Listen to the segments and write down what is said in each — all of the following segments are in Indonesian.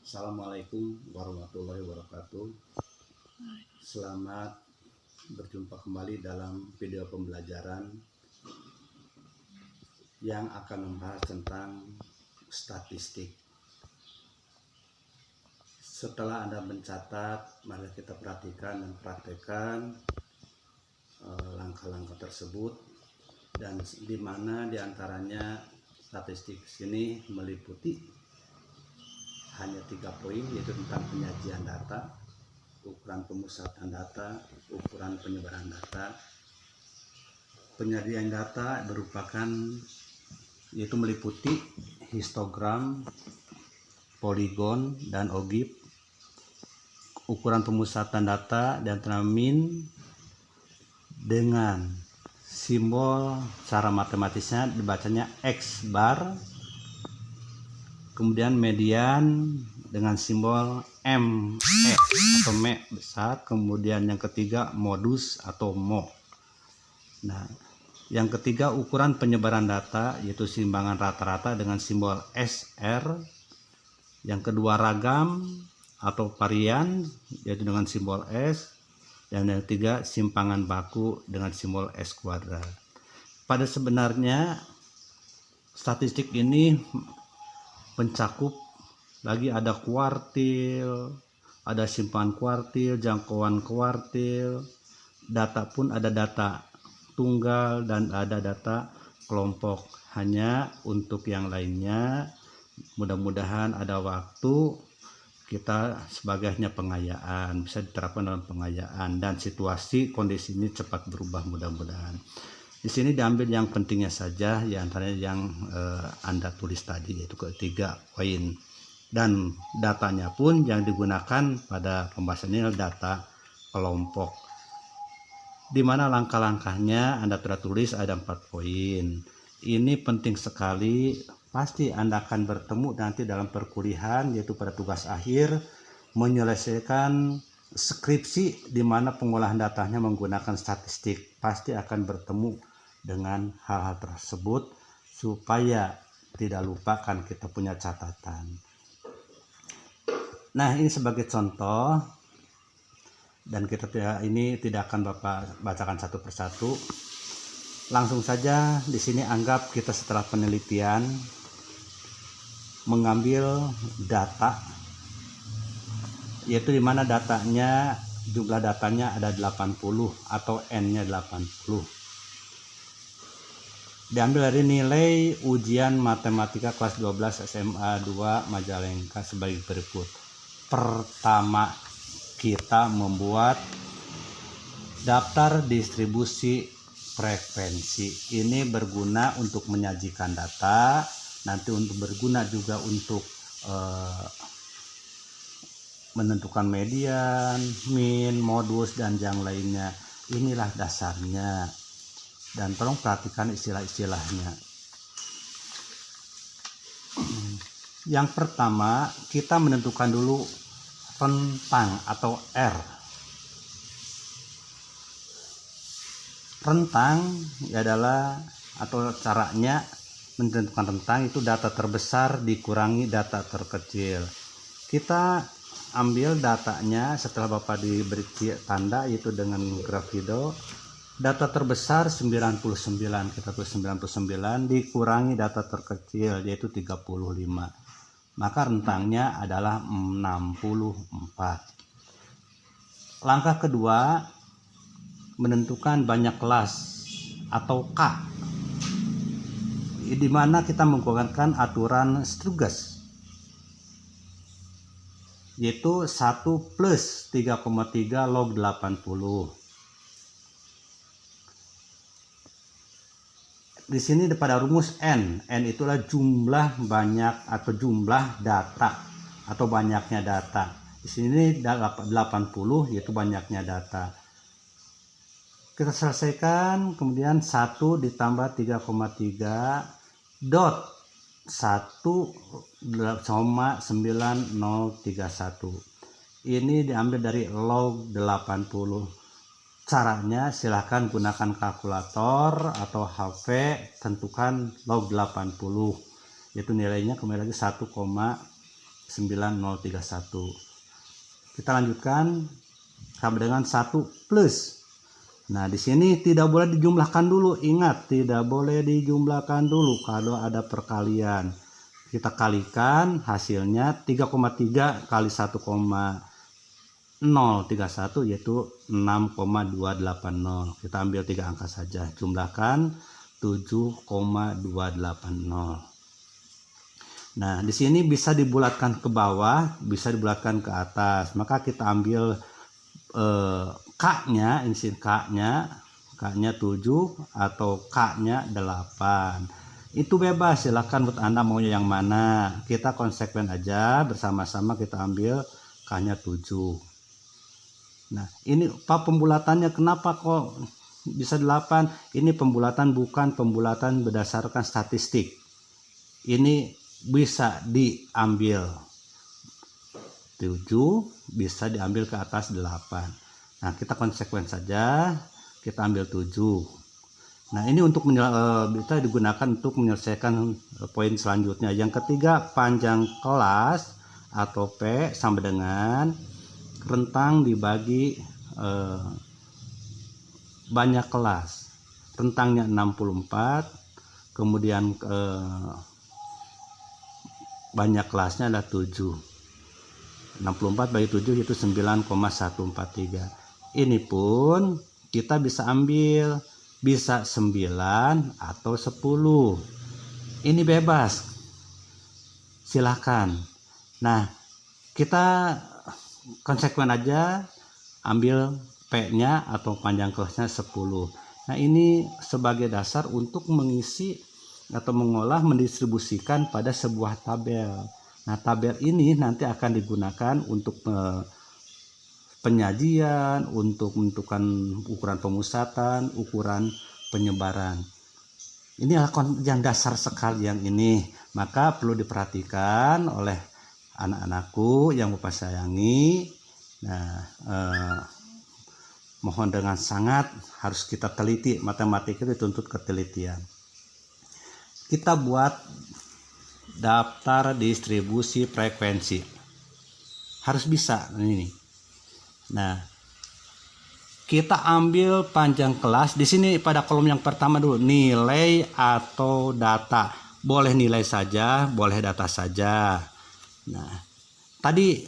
Assalamualaikum warahmatullahi wabarakatuh. Selamat berjumpa kembali dalam video pembelajaran yang akan membahas tentang statistik. Setelah Anda mencatat, mari kita perhatikan dan praktekkan langkah-langkah tersebut, dan di mana diantaranya statistik sini meliputi hanya 3 poin, yaitu tentang penyajian data, ukuran pemusatan data, ukuran penyebaran data. Penyajian data yaitu meliputi histogram, poligon, dan ogif. Ukuran pemusatan data dan min dengan simbol cara matematisnya dibacanya X bar. Kemudian median dengan simbol ME atau me besar. Kemudian yang ketiga modus atau mo. Nah, yang ketiga ukuran penyebaran data, yaitu simbangan rata-rata dengan simbol SR. Yang kedua ragam atau varian, yaitu dengan simbol S. Dan yang ketiga simpangan baku dengan simbol S kuadrat. Pada sebenarnya statistik ini mencakup lagi ada kuartil, ada simpangan kuartil, jangkauan kuartil, data pun ada data tunggal dan ada data kelompok. Hanya untuk yang lainnya mudah-mudahan ada waktu kita sebagainya pengayaan, bisa diterapkan dalam pengayaan, dan situasi kondisi ini cepat berubah mudah-mudahan. Di sini diambil yang pentingnya saja, ya antaranya yang Anda tulis tadi, yaitu ketiga poin. Dan datanya pun yang digunakan pada pembahasan ini adalah data kelompok. Di mana langkah-langkahnya Anda telah tulis ada 4 poin. Ini penting sekali, pasti Anda akan bertemu nanti dalam perkuliahan, yaitu pada tugas akhir menyelesaikan skripsi di mana pengolahan datanya menggunakan statistik. Pasti akan bertemu dengan hal-hal tersebut supaya tidak lupakan kita punya catatan. Nah, ini sebagai contoh, dan kita tidak akan Bapak bacakan satu persatu. Langsung saja di sini anggap kita setelah penelitian mengambil data, yaitu di mana datanya, jumlah datanya ada 80 atau N-nya 80. Diambil dari nilai ujian matematika kelas 12 SMA 2 Majalengka sebagai berikut. Pertama, kita membuat daftar distribusi frekuensi. Ini berguna untuk menyajikan data, nanti untuk berguna juga untuk menentukan median, min, modus, dan yang lainnya. Inilah dasarnya. Dan tolong perhatikan istilah-istilahnya. Yang pertama, kita menentukan dulu rentang atau R. Rentang adalah, atau caranya menentukan rentang itu data terbesar dikurangi data terkecil. Kita ambil datanya setelah Bapak diberi tanda, yaitu dengan grafido. Data terbesar 99, kita tulis 99 dikurangi data terkecil, yaitu 35. Maka rentangnya adalah 64. Langkah kedua, menentukan banyak kelas atau K, di mana kita menggunakan aturan Stugaz, yaitu 1 plus 3,3 log 80. Di sini pada rumus N itulah jumlah banyak atau jumlah data atau banyaknya data. Di sini 80, yaitu banyaknya data. Kita selesaikan, kemudian 1 ditambah 3,3 dot 1 sama 9031. Ini diambil dari log 80. Caranya silahkan gunakan kalkulator atau HP, tentukan log 80, yaitu nilainya kembali lagi 1,3 9031. Kita lanjutkan sama dengan 1 plus. Nah, di sini tidak boleh dijumlahkan dulu. Ingat, tidak boleh dijumlahkan dulu kalau ada perkalian. Kita kalikan hasilnya 3,3 kali 1,031 yaitu 6,280. Kita ambil 3 angka saja. Jumlahkan 7,280. Nah, di sini bisa dibulatkan ke bawah, bisa dibulatkan ke atas. Maka kita ambil K-nya, ini K-nya 7 atau K-nya 8. Itu bebas, silahkan buat Anda mau yang mana. Kita konsekuen aja, bersama-sama kita ambil K-nya 7. Nah, ini Pak pembulatannya kenapa kok bisa 8? Ini pembulatan bukan pembulatan berdasarkan statistik. Ini bisa diambil 7, bisa diambil ke atas 8. Nah, kita konsekuen saja, kita ambil 7. Nah, ini untuk bisa digunakan untuk menyelesaikan poin selanjutnya. Yang ketiga, panjang kelas atau P sama dengan rentang dibagi banyak kelas. Rentangnya 64, kemudian banyak kelasnya adalah 7. 64 bagi 7 itu 9,143. Ini pun kita bisa ambil, bisa 9 atau 10. Ini bebas, silahkan. Nah, kita konsekuen aja, ambil P-nya atau panjang kelasnya 10. Nah, ini sebagai dasar untuk mengisi atau mengolah, mendistribusikan pada sebuah tabel. Nah, tabel ini nanti akan digunakan untuk penyajian, untuk menentukan ukuran pemusatan, ukuran penyebaran. Ini adalah yang dasar sekali yang ini. Maka perlu diperhatikan oleh anak-anakku yang Bapak sayangi. Nah, mohon dengan sangat harus kita teliti. Matematika dituntut ketelitian. Kita buat daftar distribusi frekuensi. Harus bisa ini. Nah, kita ambil panjang kelas. Di sini pada kolom yang pertama dulu, nilai atau data. Boleh nilai saja, boleh data saja. Nah, tadi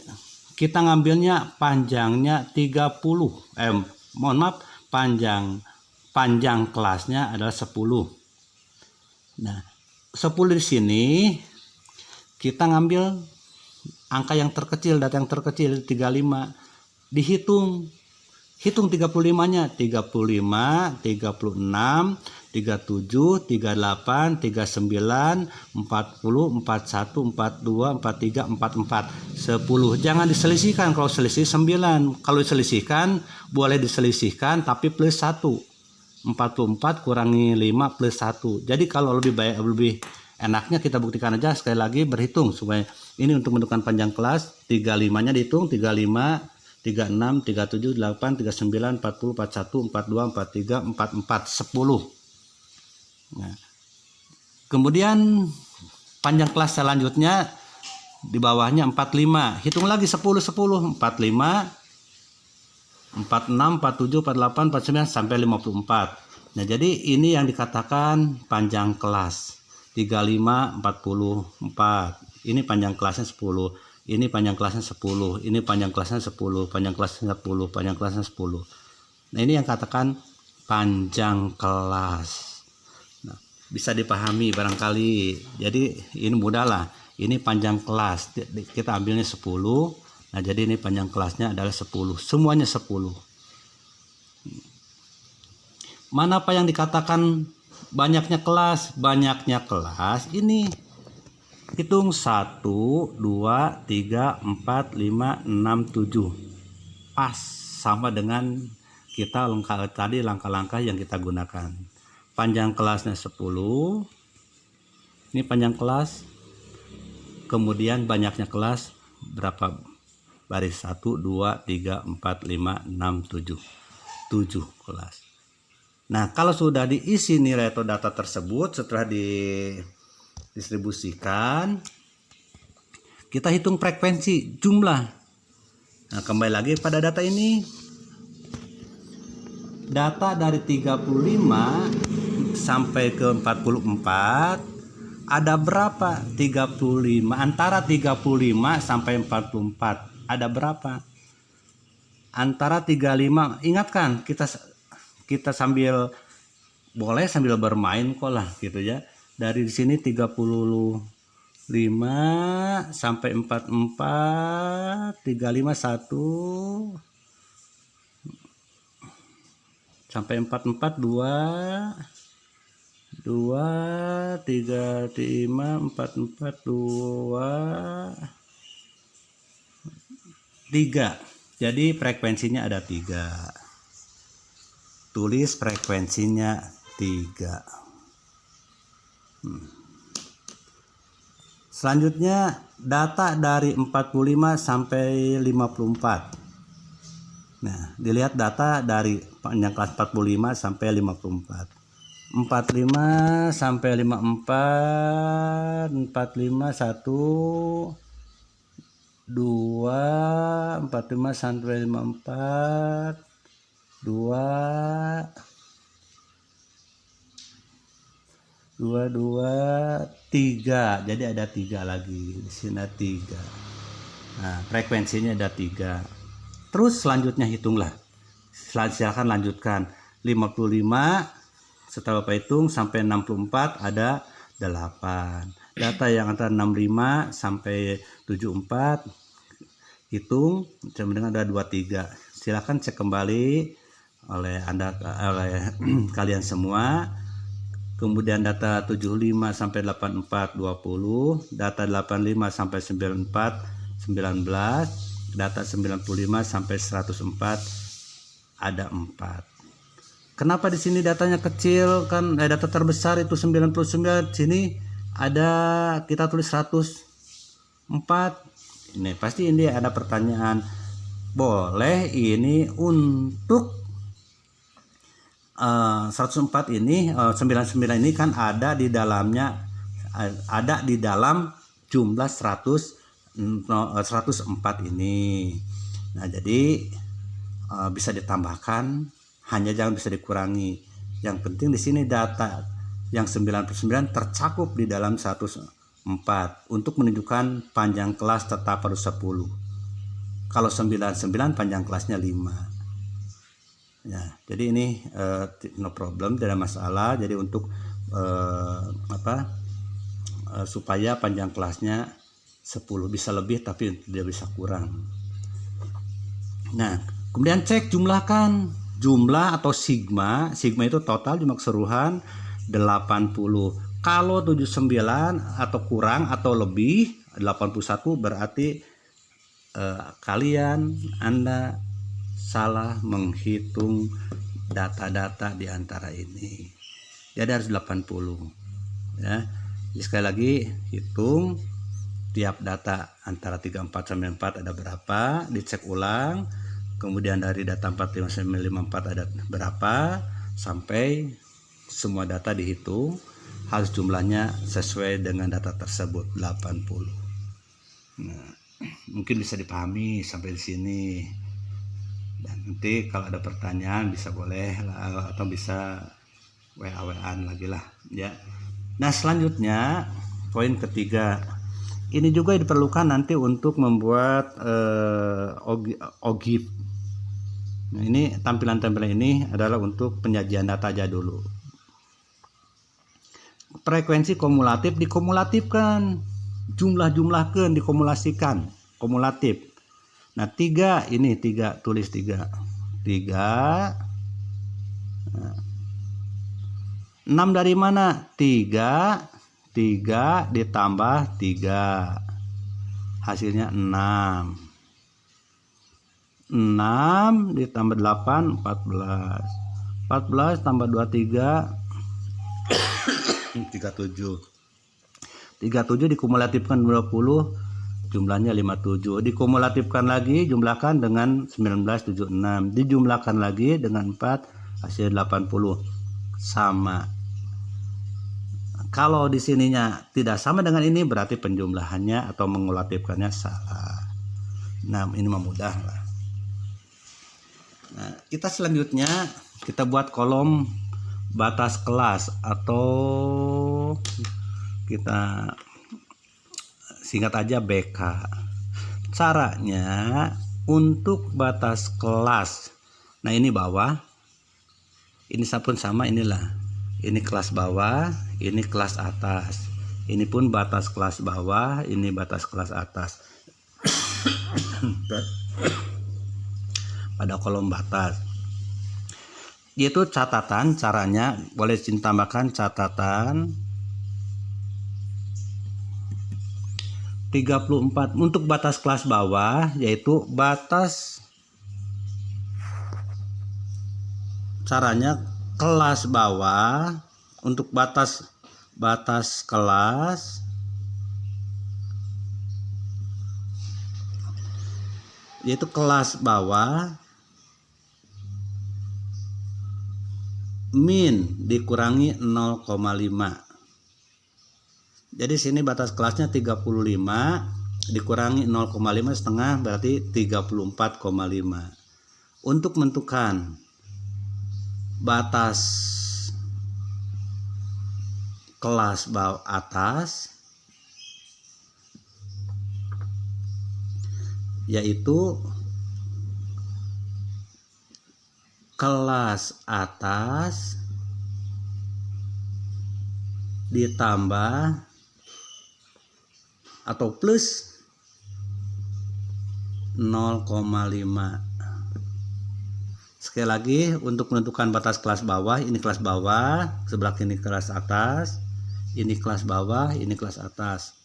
kita ngambilnya panjangnya 30. Mohon maaf, panjang kelasnya adalah 10. Nah, 10 di sini kita ngambil angka yang terkecil, data yang terkecil 35. Dihitung. Hitung 35-nya. 35, 36, 37, 38, 39, 40, 41, 42, 43, 44, 10. Jangan diselisihkan. Kalau selisih 9. Kalau diselisihkan boleh diselisihkan tapi plus 1. 44 kurangi 5 plus 1. Jadi kalau lebih enaknya kita buktikan aja sekali lagi berhitung supaya ini untuk menentukan panjang kelas. 35-nya dihitung 35, 36, 37, 38, 39, 40, 41, 42, 43, 44, 10. Nah, kemudian panjang kelas selanjutnya di bawahnya 45. Hitung lagi 10, 10, 45, 46, 47, 48, 49 sampai 54. Nah, jadi ini yang dikatakan panjang kelas. 35, 44. Ini panjang kelasnya 10. Ini panjang kelasnya 10. Ini panjang kelasnya 10. Panjang kelasnya 10. Panjang kelasnya 10. Nah, ini yang katakan panjang kelas. Nah, bisa dipahami barangkali. Jadi ini mudah lah. Ini panjang kelas. Kita ambilnya 10. Nah, jadi ini panjang kelasnya adalah 10. Semuanya 10. Mana apa yang dikatakan banyaknya kelas? Banyaknya kelas ini hitung 1, 2, 3, 4, 5, 6, 7. Pas sama dengan kita tadi langkah-langkah yang kita gunakan. Panjang kelasnya 10. Ini panjang kelas. Kemudian banyaknya kelas berapa? Baris 1, 2, 3, 4, 5, 6, 7. 7 kelas. Nah, kalau sudah diisi nilai atau data tersebut setelah didistribusikan, Kita hitung frekuensi jumlah. Nah, kembali lagi pada data ini. Data dari 35 sampai ke 44 ada berapa? 35 antara 35 sampai 44 ada berapa? Antara 35. Ingatkan, kita sambil boleh sambil bermain kok lah gitu ya. Dari sini 35 sampai 44, 35 1 sampai 44 2 2 3 5 44 2 3. Jadi frekuensinya ada 3. Tulis frekuensinya 3. Selanjutnya data dari 45 sampai 54. Nah, dilihat data dari panjang kelas 45 sampai 54. 45 sampai 54, 45 1 2, 45 sampai 54 2 3. Jadi ada 3 lagi. Di sini ada 3. Nah, frekuensinya ada 3. Terus selanjutnya hitunglah. Silakan lanjutkan. 55 setelah Bapak hitung sampai 64 ada 8. Data yang antara 65 sampai 74 hitung sama dengan ada 23. Silakan cek kembali oleh kalian semua. Kemudian data 75 sampai 84 20, data 85 sampai 94 19, data 95 sampai 104 ada 4. Kenapa di sini datanya kecil? Kan data terbesar itu 99, sini ada kita tulis 104. Ini pasti ini ada pertanyaan. Boleh ini untuk 104 ini 99 ini kan ada di dalamnya, ada di dalam jumlah 104 ini. Nah, jadi bisa ditambahkan, hanya jangan bisa dikurangi. Yang penting di sini data yang 99 tercakup di dalam 104 untuk menunjukkan panjang kelas tetap harus 10. Kalau 99 panjang kelasnya 5. Ya, jadi ini no problem, tidak masalah. Jadi untuk supaya panjang kelasnya 10, bisa lebih tapi tidak bisa kurang. Nah, kemudian cek jumlahkan. Jumlah atau sigma itu total jumlah keseluruhan 80. Kalau 79 atau kurang atau lebih 81 berarti Anda salah menghitung data-data di antara ini. Jadi harus 80 ya. Jadi sekali lagi hitung tiap data antara 34 sampai 4 ada berapa, dicek ulang. Kemudian dari data 45 sampai 54 ada berapa, sampai semua data dihitung, harus jumlahnya sesuai dengan data tersebut 80. Nah, mungkin bisa dipahami sampai di sini. Dan nanti kalau ada pertanyaan bisa boleh atau bisa WA-WA-an lagi lah ya. Nah, selanjutnya poin ketiga. Ini juga diperlukan nanti untuk membuat OGIF. Nah, ini tampilan-tampilan ini adalah untuk penyajian data aja dulu. Frekuensi kumulatif dikumulatifkan, jumlah-jumlahkan, dikumulasikan, kumulatif. Nah, 3 ini 3, tulis 3. 3. Nah, 6 dari mana? 3 ditambah 3. Hasilnya 6. 6 ditambah 8 14. 14 tambah 23 37. 37 dikumulatifkan 20 jumlahnya 57. Dikumulatifkan lagi, jumlahkan dengan 1976. Dijumlahkan lagi dengan 4 hasil 80. Sama. Kalau di sininya tidak sama dengan ini berarti penjumlahannya atau mengulatifkannya salah. Nah, ini mah mudah lah. Nah, kita selanjutnya kita buat kolom batas kelas atau kita singkat aja BK. Caranya untuk batas kelas. Nah, ini bawah. Ini pun sama, inilah. Ini kelas bawah, ini kelas atas. Ini pun batas kelas bawah, ini batas kelas atas. Pada kolom batas. Yaitu catatan, caranya boleh ditambahkan catatan 34 untuk batas kelas bawah, yaitu batas caranya kelas bawah untuk batas kelas yaitu kelas bawah min dikurangi 0,5. Jadi sini batas kelasnya 35 dikurangi 0,5 setengah berarti 34,5. Untuk menentukan batas kelas bawah atas yaitu kelas atas ditambah atau plus 0,5. Sekali lagi, untuk menentukan batas kelas bawah, ini kelas bawah, sebelah kiri kelas atas, ini kelas bawah, ini kelas atas.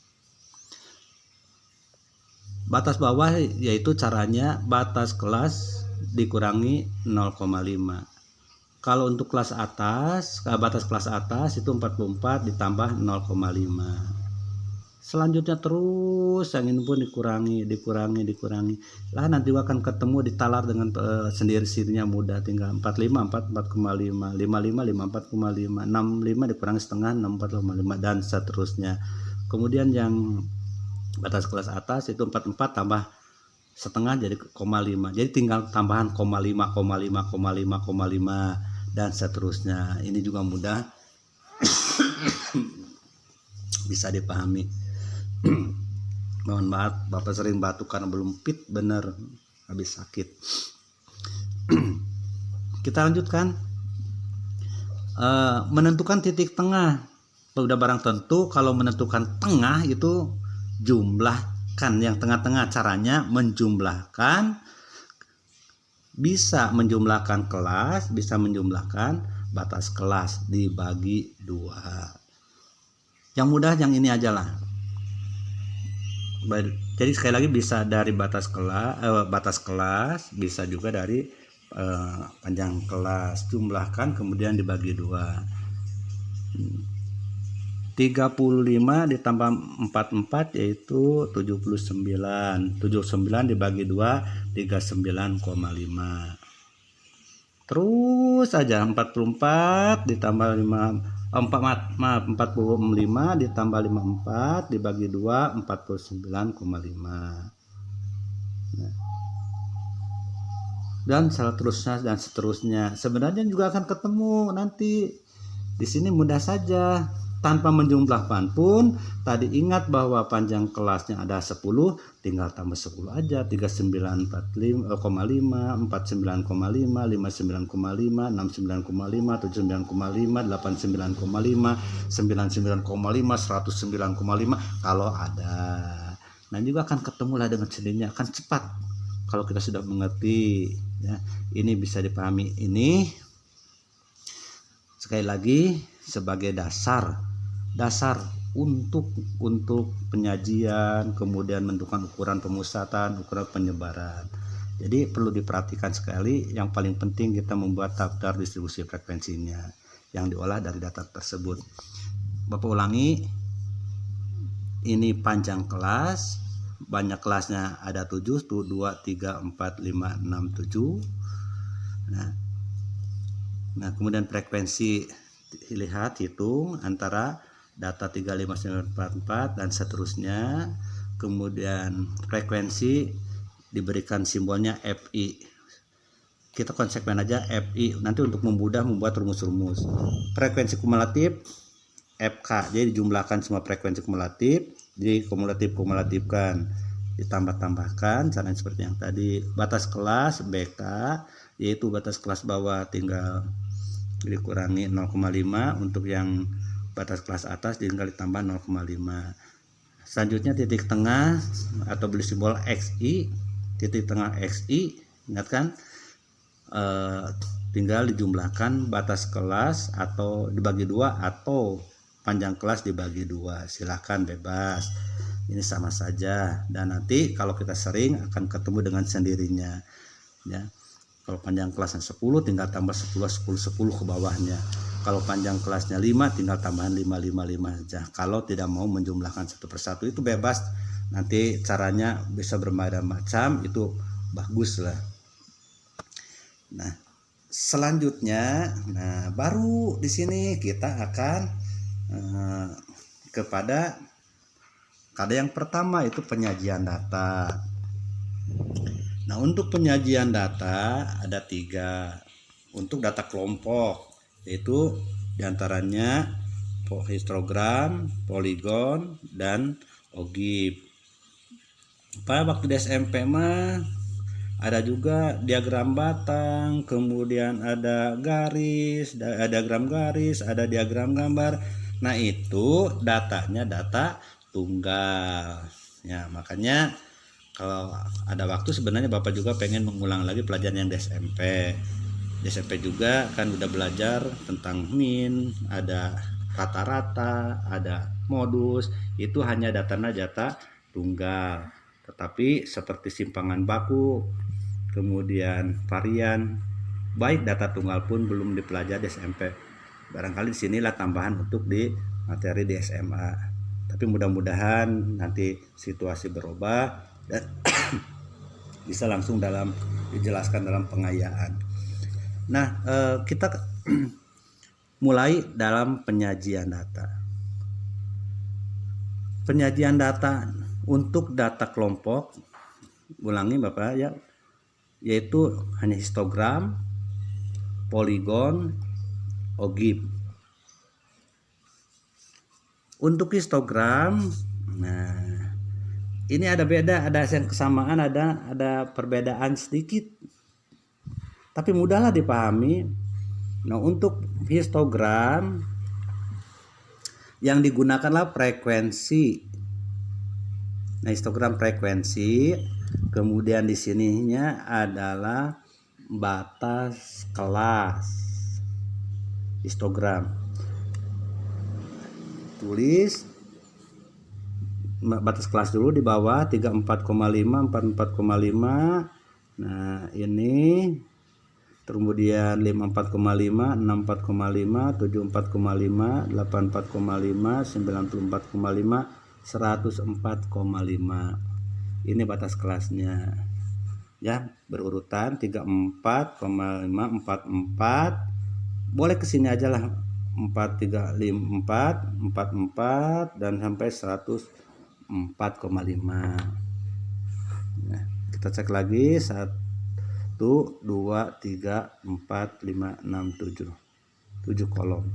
Batas bawah yaitu caranya batas kelas dikurangi 0,5. Kalau untuk kelas atas, batas kelas atas itu 44 ditambah 0,5. Selanjutnya terus yang ini pun dikurangi lah, nanti akan ketemu ditalar dengan sendiri-sendirinya mudah, tinggal 45 4,5 55 54,5 65 dikurangi setengah 64,5 dan seterusnya. Kemudian yang batas kelas atas itu 44 tambah setengah jadi 0,5, jadi tinggal tambahan 0,5 dan seterusnya. Ini juga mudah bisa dipahami. Mohon maaf Bapak sering batuk karena belum fit bener, habis sakit. Kita lanjutkan menentukan titik tengah. Udah barang tentu kalau menentukan tengah itu jumlahkan yang tengah-tengah. Caranya menjumlahkan, bisa menjumlahkan kelas, bisa menjumlahkan batas kelas dibagi 2. Yang mudah yang ini aja lah. Jadi sekali lagi bisa dari batas kelas, bisa juga dari panjang kelas. Jumlahkan kemudian dibagi 2. 35 ditambah 44 yaitu 79. 79 dibagi 2 39,5. Terus saja 44 ditambah 45 ditambah 54 dibagi 2 49,5. Dan seterusnya. Sebenarnya juga akan ketemu nanti. Di sini mudah saja tanpa menjumlahkan pun. Tadi ingat bahwa panjang kelasnya ada 10, tinggal tambah 10 aja. 39,5, 49,5, 59,5, 69,5, 69,5, 79,5, 89,5, 99,5, 109,5 kalau ada. Nah, juga akan ketemu lah dengan sendirinya, akan cepat kalau kita sudah mengerti ya. Ini bisa dipahami. Ini sekali lagi sebagai dasar untuk penyajian, kemudian menentukan ukuran pemusatan, ukuran penyebaran. Jadi perlu diperhatikan sekali. Yang paling penting kita membuat daftar distribusi frekuensinya yang diolah dari data tersebut. Bapak ulangi, ini panjang kelas, banyak kelasnya ada 7, 2, 3, 4, 5, 6, 7. Nah, kemudian frekuensi lihat, hitung antara data 35944 dan seterusnya. Kemudian frekuensi diberikan simbolnya FI. Kita konsekuen aja FI, nanti untuk memudah membuat rumus-rumus. Frekuensi kumulatif FK, jadi dijumlahkan semua frekuensi kumulatif, dikumulatifkan, ditambah-tambahkan, caranya seperti yang tadi. Batas kelas BK, yaitu batas kelas bawah tinggal dikurangi 0,5, untuk yang batas kelas atas tinggal ditambah 0,5. Selanjutnya titik tengah atau beli simbol XI, titik tengah XI, ingat kan? Tinggal dijumlahkan batas kelas atau dibagi 2 atau panjang kelas dibagi 2, silahkan bebas, ini sama saja. Dan nanti kalau kita sering akan ketemu dengan sendirinya ya. Kalau panjang kelasnya 10 tinggal tambah 10 ke bawahnya. Kalau panjang kelasnya 5 tinggal tambahan 5 aja. Kalau tidak mau menjumlahkan satu persatu itu bebas, nanti caranya bisa bermacam-macam, itu bagus lah. Nah, selanjutnya, baru di sini kita akan kepada yang pertama, itu penyajian data. Nah, untuk penyajian data ada 3 untuk data kelompok, yaitu diantaranya histogram, poligon, dan OGIF. Pada waktu di SMP mah ada juga diagram batang, kemudian ada garis, ada diagram garis, ada diagram gambar. Nah, itu datanya data tunggal ya. Makanya kalau ada waktu sebenarnya Bapak juga pengen mengulang lagi pelajaran yang di SMP. Di SMP juga kan udah belajar tentang min, ada rata-rata, ada modus, itu hanya data tunggal. Tetapi seperti simpangan baku, kemudian varian, baik data tunggal pun belum dipelajari di SMP. Barangkali disinilah tambahan untuk di materi di SMA. Tapi mudah-mudahan nanti situasi berubah dan bisa langsung dijelaskan dalam pengayaan. Nah, kita mulai dalam penyajian data. Penyajian data untuk data kelompok, ulangi Bapak ya, yaitu hanya histogram, poligon, OGIF. Untuk histogram, nah ini ada beda, ada yang kesamaan, ada perbedaan sedikit, tapi mudahlah dipahami. Nah, untuk histogram yang digunakanlah frekuensi. Nah, histogram frekuensi, kemudian di sininya adalah batas kelas histogram. Tulis batas kelas dulu di bawah 34,5, 44,5. Nah, ini kemudian 54,5, 64,5, 74,5, 84,5, 94,5, 104,5. Ini batas kelasnya. Ya, berurutan 34,5, 44. Boleh ke sini aja lah. 4354, 44 dan sampai 104,5. Nah, kita cek lagi 1 2 3 4 5 6 7. 7 kolom.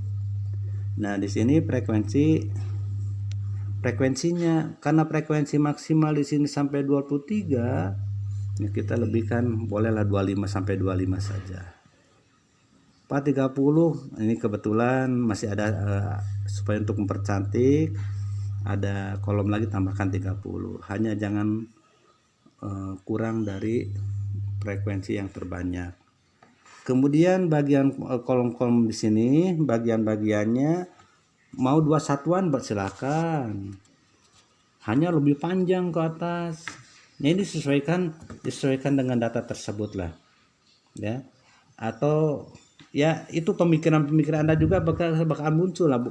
Nah, di sini frekuensinya, karena frekuensi maksimal di sini sampai 23, ya kita lebihkan bolehlah 25 sampai 25 saja. 430 ini kebetulan masih ada supaya untuk mempercantik, ada kolom lagi tambahkan 30. Hanya jangan kurang dari frekuensi yang terbanyak. Kemudian bagian kolom-kolom di sini, bagian-bagiannya mau 2 satuan silakan. Hanya lebih panjang ke atas. Nah, ini disesuaikan dengan data tersebut lah. Ya. Atau ya itu pemikiran Anda juga bakal muncul lah.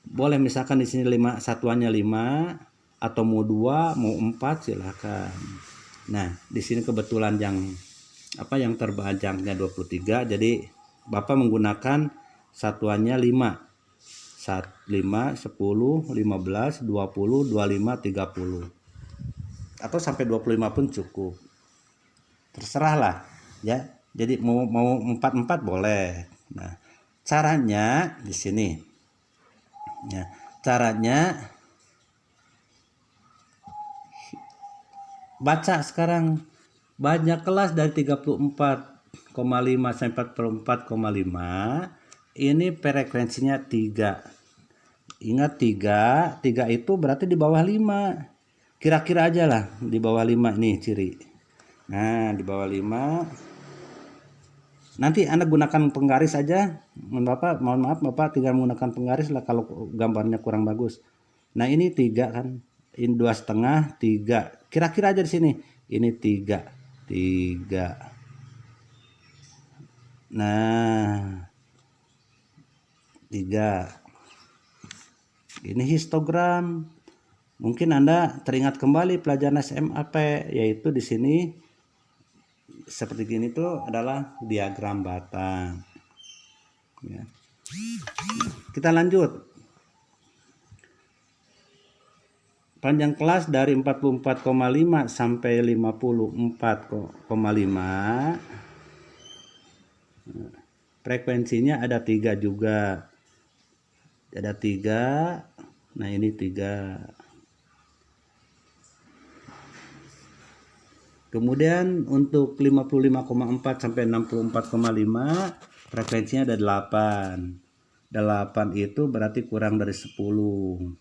Boleh misalkan di sini 5 satuannya 5, atau mau 2, mau 4 silakan. Nah, di sini kebetulan yang terbanjaknya 23, jadi Bapak menggunakan satuannya 5. 5, 10, 15, 20, 25, 30. Atau sampai 25 pun cukup. Terserah lah ya. Jadi mau 4 boleh. Nah, caranya di sini. Ya, caranya baca sekarang banyak kelas dari 34,5 sampai 44,5 ini frekuensinya 3. Ingat 3 itu berarti di bawah 5. Kira-kira aja lah di bawah 5 nih ciri. Nah, di bawah 5. Nanti Anda gunakan penggaris aja. Mohon maaf Bapak tinggal menggunakan penggaris lah kalau gambarnya kurang bagus. Nah, ini 3 kan. Ini 2,5, 3. Kira-kira aja di sini. Ini 3. Nah, 3. Ini histogram. Mungkin Anda teringat kembali pelajaran SMAP, yaitu di sini seperti gini tuh adalah diagram batang. Ya. Kita lanjut. Panjang kelas dari 44,5 sampai 54,5. Frekuensinya ada 3 juga. Ada 3. Nah, ini 3. Kemudian untuk 55,4 sampai 64,5 frekuensinya ada 8. 8 itu berarti kurang dari 10.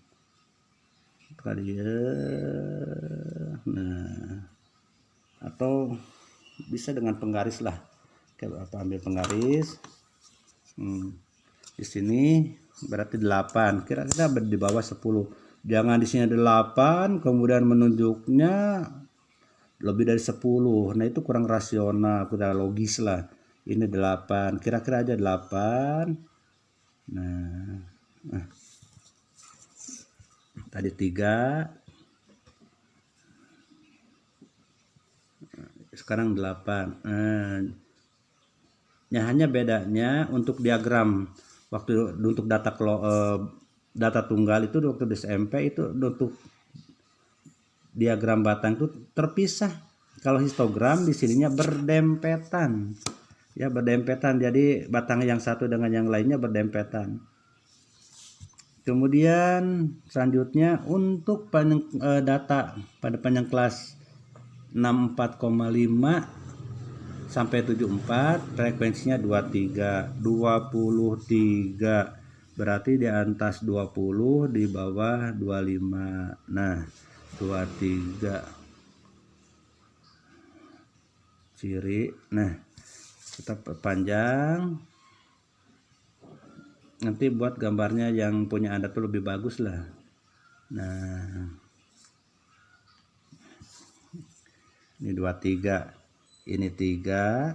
Kali ya. Nah, atau bisa dengan penggaris lah. Oke, ambil penggaris. Di sini berarti 8. Kira-kira di bawah 10. Jangan di sini ada 8 kemudian menunjuknya lebih dari 10. Nah, itu kurang rasional, kurang logis lah. Ini 8. Kira-kira aja 8. Nah. Tadi 3. Sekarang 8. Hanya bedanya untuk diagram waktu untuk data tunggal itu waktu di SMP itu untuk diagram batang itu terpisah. Kalau histogram di sininya berdempetan. Ya, berdempetan. Jadi batang yang satu dengan yang lainnya berdempetan. Kemudian selanjutnya untuk data pada panjang kelas 64,5 sampai 74 frekuensinya 23. 23 berarti di atas 20, di bawah 25. Nah, 23 ciri. Nah, kita perpanjang. Nanti buat gambarnya yang punya Anda tuh lebih bagus lah. Nah, ini 23, ini 3,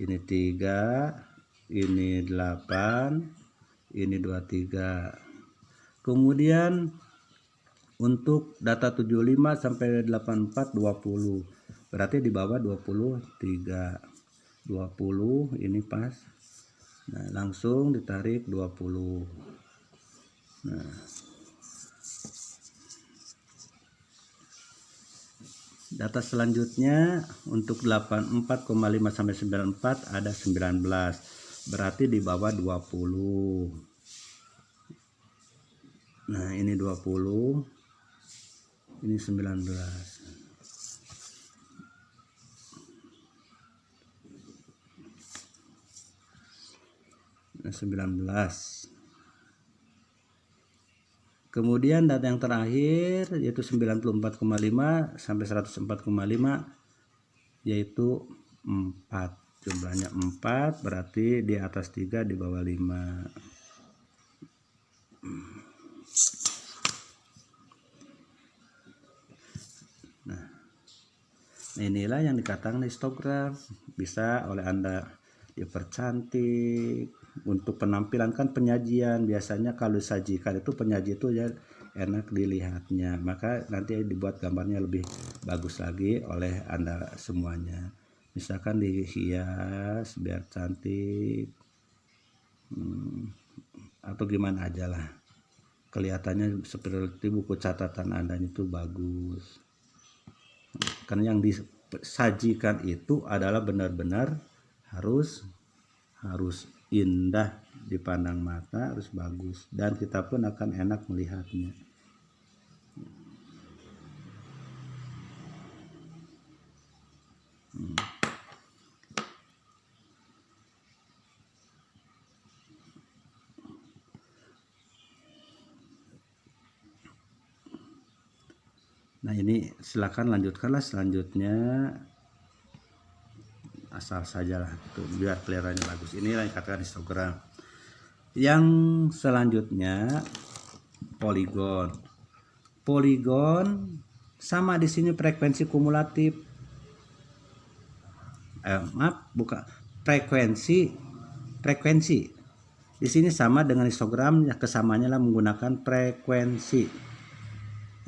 ini 3, ini 8, ini 23. Kemudian untuk data 75 sampai 84 20. Berarti di bawah 23. 20 ini pas. Nah, langsung ditarik 20. Nah, data selanjutnya untuk 84,5 sampai 94 ada 19. Berarti di bawah 20. Nah, ini 20. Ini 19. Nah, 19. Kemudian data yang terakhir yaitu 94,5 sampai 104,5 yaitu 4. Jumlahnya 4 berarti di atas 3 di bawah 5. Nah, inilah yang dikatakan histogram. Bisa oleh Anda dipercantik. Untuk penampilan kan penyajian, biasanya kalau disajikan itu penyaji itu ya enak dilihatnya, maka nanti dibuat gambarnya lebih bagus lagi oleh Anda semuanya. Misalkan dihias biar cantik. atau gimana aja lah, kelihatannya seperti buku catatan Anda itu bagus. Karena yang disajikan itu adalah benar-benar harus indah dipandang mata, harus bagus, dan kita pun akan enak melihatnya. Nah ini silakan lanjutkanlah selanjutnya, asal sajalah tuh, biar kelihatannya bagus. Ini yang dikatakan histogram. Yang selanjutnya poligon. Poligon sama di sini frekuensi kumulatif. Bukan frekuensi. Di sini sama dengan histogram, ya kesamanya lah menggunakan frekuensi.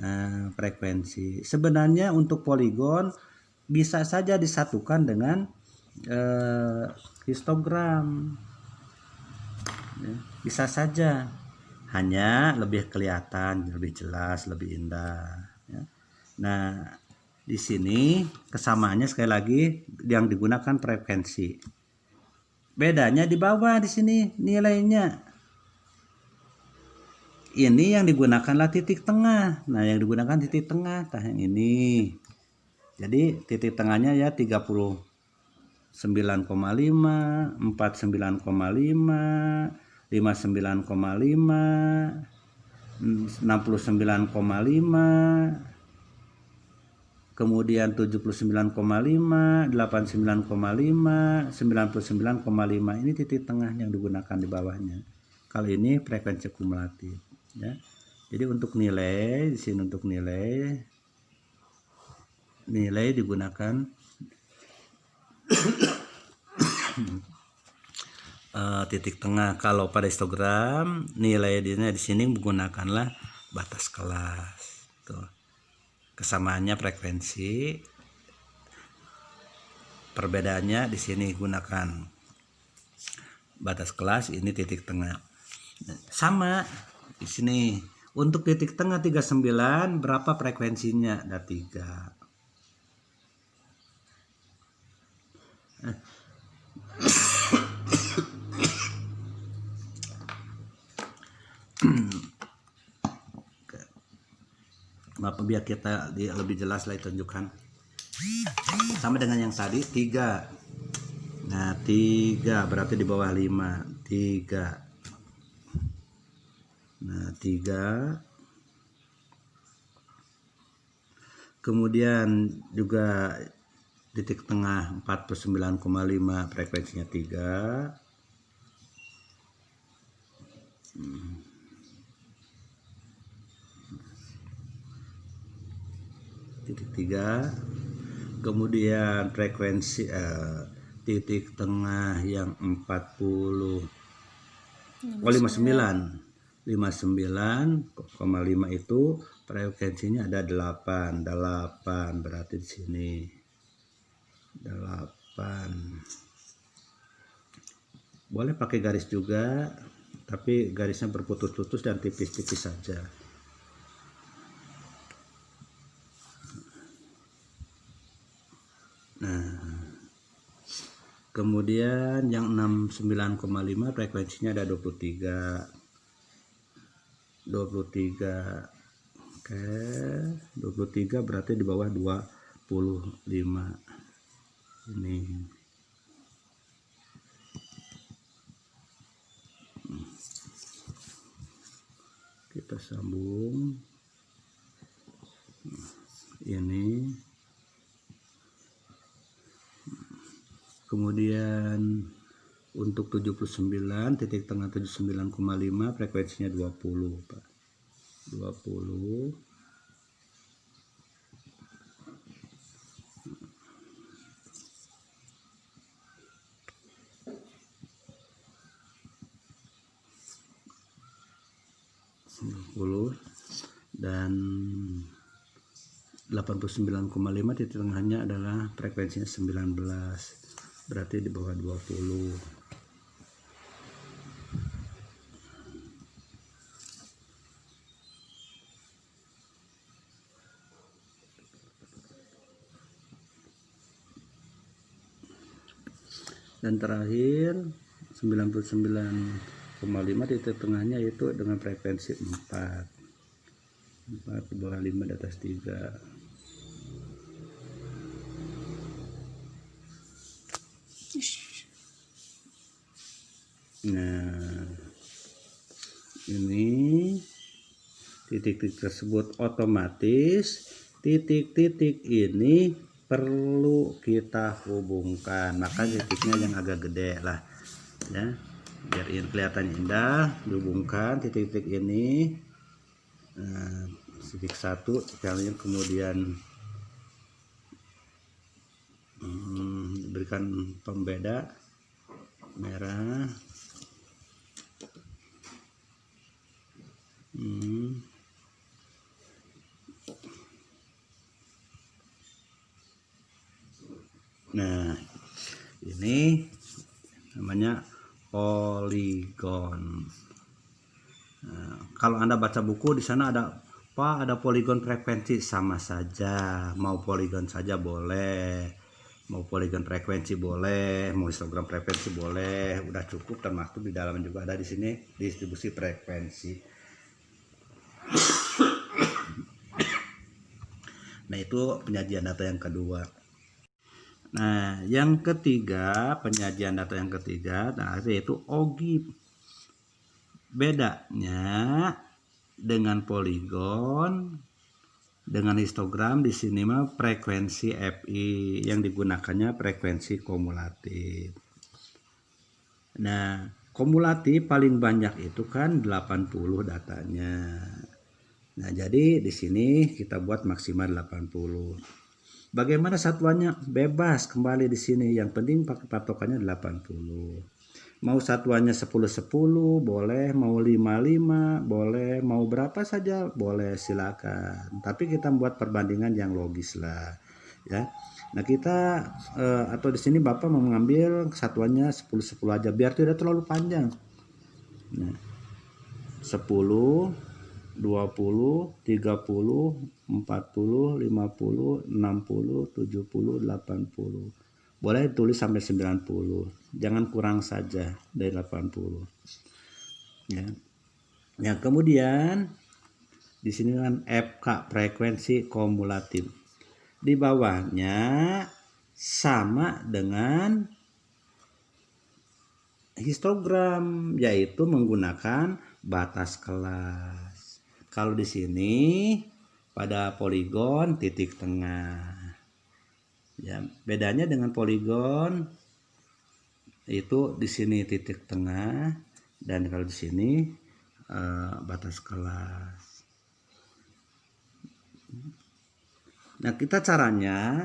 Nah, frekuensi. Sebenarnya untuk poligon bisa saja disatukan dengan histogram. Ya, bisa saja. Hanya lebih kelihatan, lebih jelas, lebih indah. Ya. Nah, di sini kesamaannya sekali lagi yang digunakan frekuensi. Bedanya di bawah di sini nilainya. Ini yang digunakanlah titik tengah. Nah, yang digunakan titik tengah, yang ini. Jadi titik tengahnya ya 39,5, 49,5, 59,5, 69,5, kemudian 79,5, 89,5, 99,5. Ini titik tengah yang digunakan di bawahnya. Kalau ini frekuensi kumulatif. Ya. Jadi untuk nilai di sini, untuk nilai digunakan titik tengah. Kalau pada histogram nilai di sini menggunakanlah batas kelas. Tuh. Kesamaannya frekuensi. Perbedaannya di sini gunakan batas kelas, ini titik tengah. Sama di sini untuk titik tengah 39 berapa frekuensinya? Ada 3. Bapak biar kita lebih jelas lah tunjukkan. Sama dengan yang tadi 3. Nah 3 berarti di bawah 5. 3. Nah 3. Kemudian juga titik tengah 49,5 frekuensinya 3. Titik 3. Kemudian frekuensi titik tengah yang 59,5 itu frekuensinya ada 8 berarti di sini 8. Boleh pakai garis juga, tapi garisnya berputus-putus dan tipis-tipis saja. Nah, kemudian yang 69,5 frekuensinya ada 23. Oke, 23 berarti di bawah 25. Ini. Kita sambung. Ini. Kemudian untuk 79, titik tengah 79,5 frekuensinya 20, Pak. 20. Dan 89,5 titik tengahnya adalah frekuensinya 19, berarti di bawah 20. dan terakhir 99,5 titik tengahnya itu dengan frekuensi 4 di bawah 5 di atas 3. Nah, ini titik-titik tersebut otomatis titik-titik ini perlu kita hubungkan, maka titiknya yang agak gede lah ya, biar kelihatan indah. Dihubungkan titik-titik ini, titik 1 kalian kemudian berikan pembeda merah. Nah, ini namanya poligon. Nah, kalau Anda baca buku di sana ada poligon frekuensi, sama saja. Mau poligon saja boleh, mau poligon frekuensi boleh, mau histogram frekuensi boleh, udah cukup. Termasuk di dalam juga ada di sini distribusi frekuensi. Nah, itu penyajian data yang kedua. Nah, yang ketiga, penyajian data yang ketiga, yaitu OGIF. Bedanya dengan poligon, dengan histogram, di sini mah frekuensi FI, yang digunakannya frekuensi kumulatif. Nah, kumulatif paling banyak itu kan 80 datanya. Nah, jadi di sini kita buat maksimal 80. Bagaimana satuannya? Bebas kembali di sini. Yang penting pakai patokannya 80. Mau satuannya 10-10 boleh, mau 5-5 boleh, mau berapa saja boleh, silakan. Tapi kita buat perbandingan yang logis lah, ya. Nah, kita atau di sini Bapak mau mengambil satuannya 10-10 aja biar tidak terlalu panjang. Nah, 10, 20, 30, 40, 50, 60, 70, 80. Boleh tulis sampai 90. Jangan kurang saja dari 80. Ya. Ya, kemudian di sini kan FK, frekuensi kumulatif. Di bawahnya sama dengan histogram, yaitu menggunakan batas kelas. Kalau di sini pada poligon titik tengah. Ya, bedanya dengan poligon itu di sini titik tengah, dan kalau di sini batas kelas. Nah, kita caranya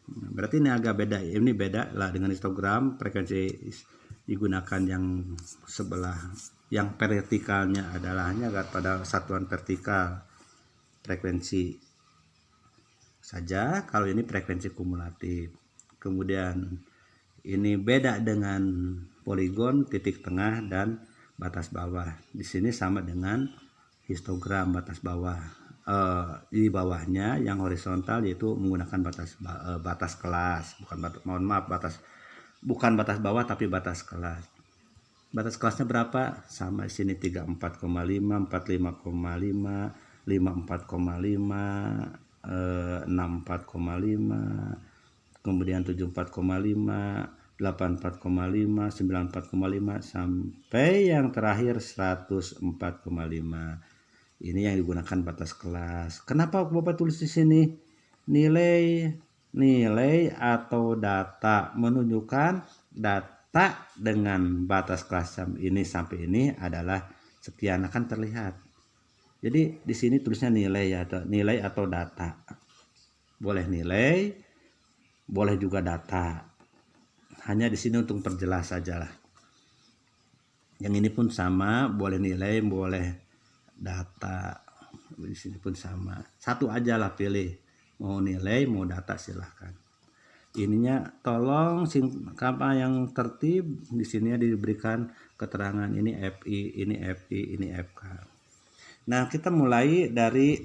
berarti ini agak beda. Ini beda lah dengan histogram, frekuensi digunakan yang sebelah, yang vertikalnya adalah hanya pada satuan vertikal frekuensi saja. Kalau ini frekuensi kumulatif. Kemudian ini beda dengan poligon, titik tengah dan batas bawah. Di sini sama dengan histogram, batas bawah. Di bawahnya yang horizontal yaitu menggunakan batas kelas, bukan batas bawah tapi batas kelas. Batas kelasnya berapa? Sama di sini 34,5, 45,5, 54,5, 64,5, kemudian 74,5, 84,5, 94,5 sampai yang terakhir 104,5. Ini yang digunakan batas kelas. Kenapa Bapak tulis di sini nilai atau data, menunjukkan data dengan batas kelas ini sampai ini adalah sekian, akan terlihat. Jadi di sini tulisnya nilai atau data. Boleh nilai, boleh juga data. Hanya di sini untuk perjelas saja lah. Yang ini pun sama, boleh nilai, boleh data. Di sini pun sama. Satu aja lah pilih. Mau nilai, mau data, silahkan. Ininya tolong apa yang tertib, di sini diberikan keterangan ini FI, ini FI, ini FK. Nah, kita mulai dari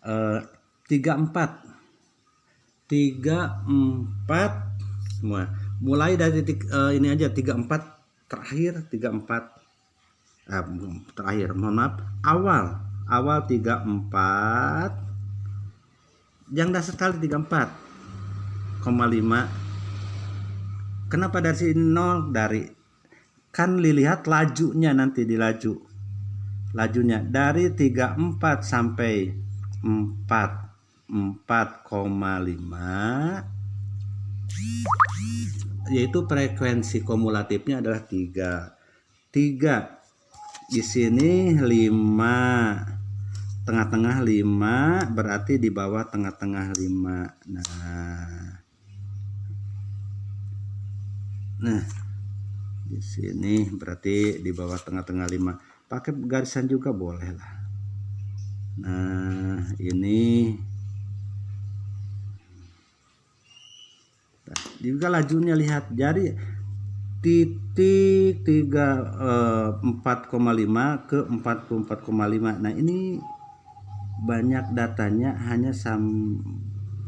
34 semua. Mulai dari titik ini aja 34 terakhir 34 terakhir, mohon maaf, awal 34 yang dasar sekali 34,5. Kenapa dari sini 0? Dari kan dilihat lajunya, nanti di lajunya dari 34 sampai 4,5, yaitu frekuensi kumulatifnya adalah 3 di sini 5, tengah-tengah 5, berarti di bawah tengah-tengah 5. Nah di sini berarti di bawah tengah-tengah 5. Pakai garisan juga boleh lah. Nah ini juga lajunya, lihat, jadi titik 4,5 ke 44,5. Nah ini banyak datanya, hanya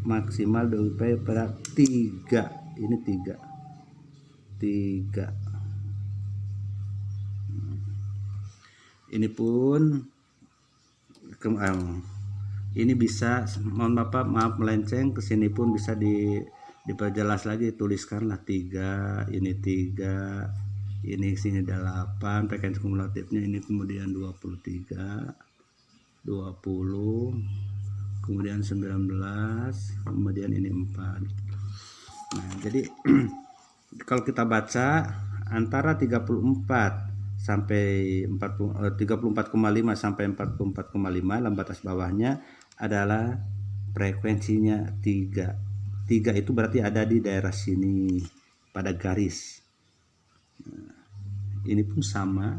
maksimal DWP pada 3. Ini 3. Ini pun ini bisa, maaf melenceng ke sini pun bisa diperjelas lagi, tuliskanlah 3, ini 3, ini sini 8, frekuensi kumulatifnya ini, kemudian 23, 20, kemudian 19, kemudian ini 4. Nah jadi kalau kita baca antara 34 sampai 34,5 sampai 44,5, dalam batas bawahnya adalah frekuensinya 3 itu berarti ada di daerah sini pada garis. Nah, ini pun sama,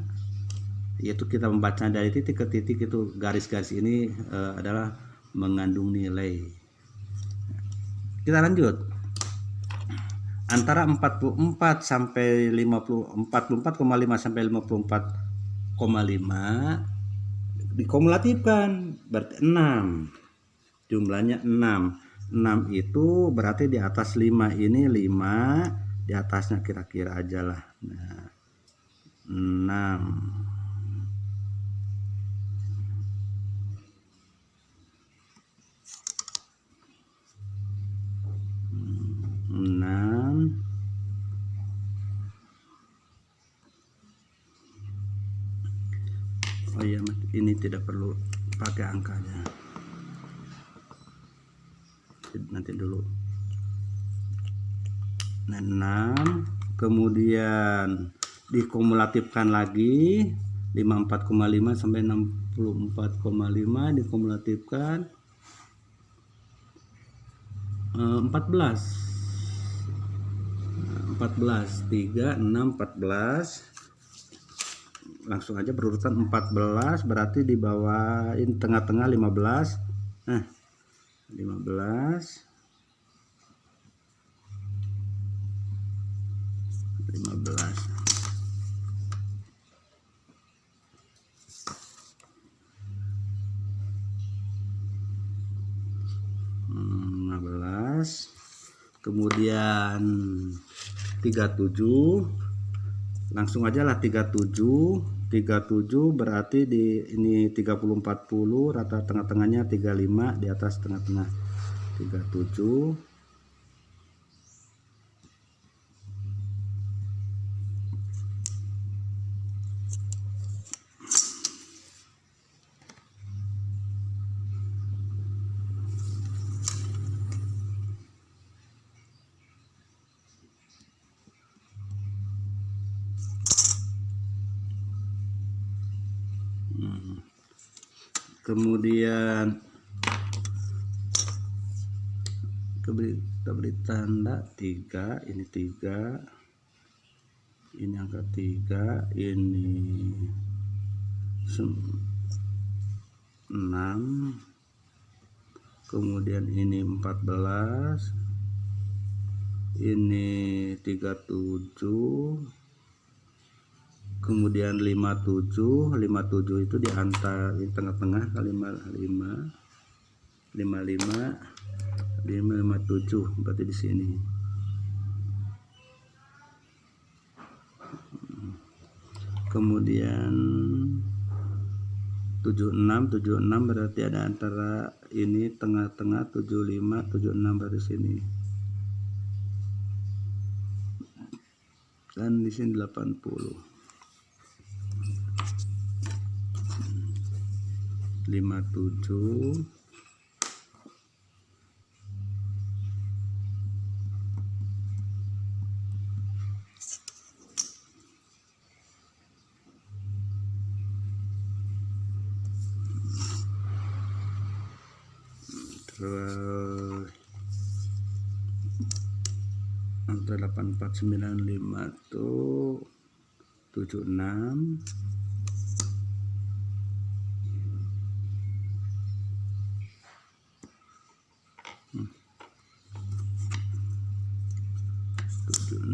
yaitu kita membaca dari titik ke titik, itu garis-garis ini adalah mengandung nilai. Kita lanjut. Antara 44 sampai 44,5 sampai 54,5 dikumulatifkan, berarti 6. Jumlahnya 6. 6 itu berarti di atas 5 ini 5, di atasnya kira-kira aja lah. Nah, 6. Oh iya, ini tidak perlu pakai angkanya, nanti dulu. Nah, 6, kemudian dikumulatifkan lagi 54,5 sampai 64,5, dikumulatifkan 14, 3, 6, 14, langsung aja berurutan 14, berarti di bawah ini tengah-tengah 15. Nah 15, 15, kemudian 37, langsung aja lah 37 berarti di ini 30 40, rata tengah-tengahnya 35, di atas tengah-tengah 37. Kemudian kita beri tanda 3, ini 3, ini angka 3, ini 6, kemudian ini 14, ini 37, kemudian 57 itu di antara di tengah-tengah, 55, 57 berarti di sini. kemudian 76 berarti ada antara ini tengah-tengah 75 76 dari sini, dan di sini 80 57 terus antara 8495 tuh 76 76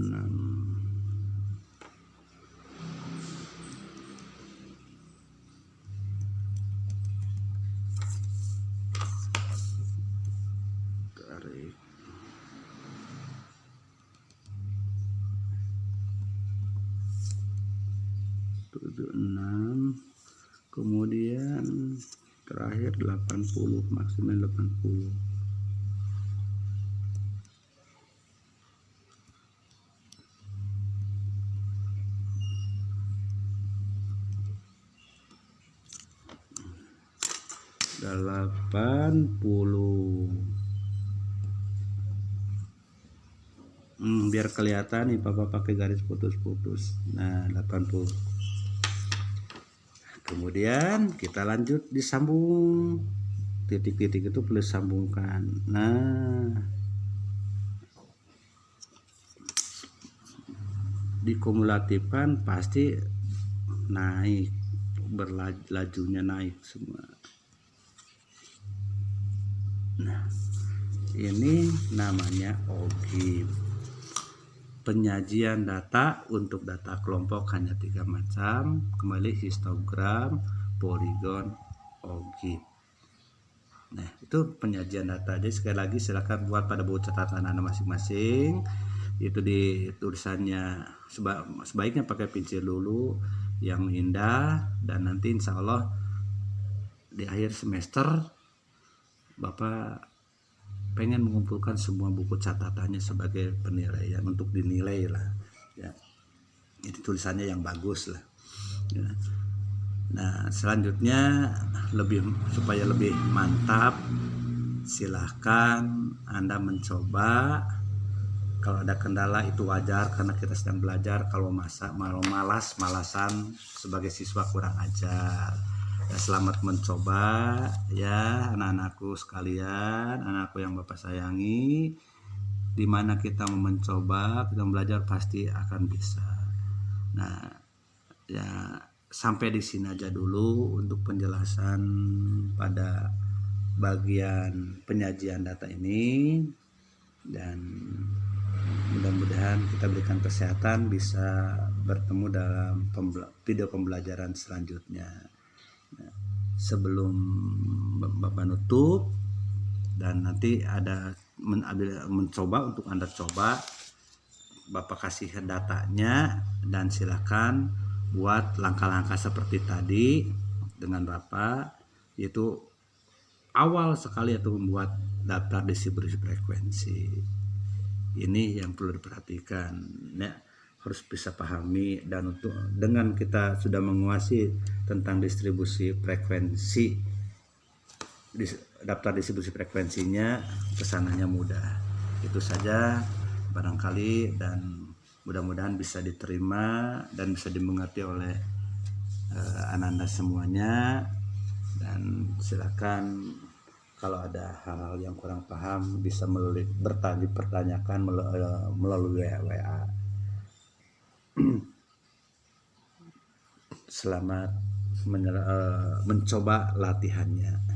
tarik 76, kemudian terakhir 80, maksimal 80. Biar kelihatan nih papa pakai garis putus-putus. Nah 80. Kemudian kita lanjut disambung, titik-titik itu perlu sambungkan. Nah dikumulatifkan pasti naik, berlajunya naik semua. Nah ini namanya OGIP. Penyajian data untuk data kelompok hanya 3 macam, kembali histogram, poligon, OGIP. Nah itu penyajian data. Jadi sekali lagi silakan buat pada buku catatan Anda masing-masing. Itu di tulisannya sebaiknya pakai pensil dulu yang indah, dan nanti insya Allah di akhir semester Bapak pengen mengumpulkan semua buku catatannya sebagai penilaian untuk dinilai lah ya. Jadi tulisannya yang bagus lah ya. Nah selanjutnya supaya lebih mantap, silahkan Anda mencoba. Kalau ada kendala itu wajar karena kita sedang belajar. Kalau malasan sebagai siswa kurang ajar. Ya, selamat mencoba ya anak-anakku sekalian, anakku yang Bapak sayangi. Dimana kita mencoba, kita belajar pasti akan bisa. Nah ya sampai di sini aja dulu untuk penjelasan pada bagian penyajian data ini, dan mudah-mudahan kita berikan kesehatan, bisa bertemu dalam video pembelajaran selanjutnya. Sebelum Bapak nutup, dan nanti ada mencoba untuk Anda coba, Bapak kasih datanya dan silakan buat langkah-langkah seperti tadi dengan Bapak, yaitu awal sekali itu membuat daftar distribusi frekuensi. Ini yang perlu diperhatikan ya, harus bisa pahami. Dan dengan kita sudah menguasai tentang distribusi frekuensi, daftar distribusi frekuensinya, kesananya mudah. Itu saja barangkali, dan mudah-mudahan bisa diterima dan bisa dimengerti oleh anak-anak semuanya. Dan silakan kalau ada hal-hal yang kurang paham bisa dipertanyakan melalui WA. Selamat mencoba latihannya.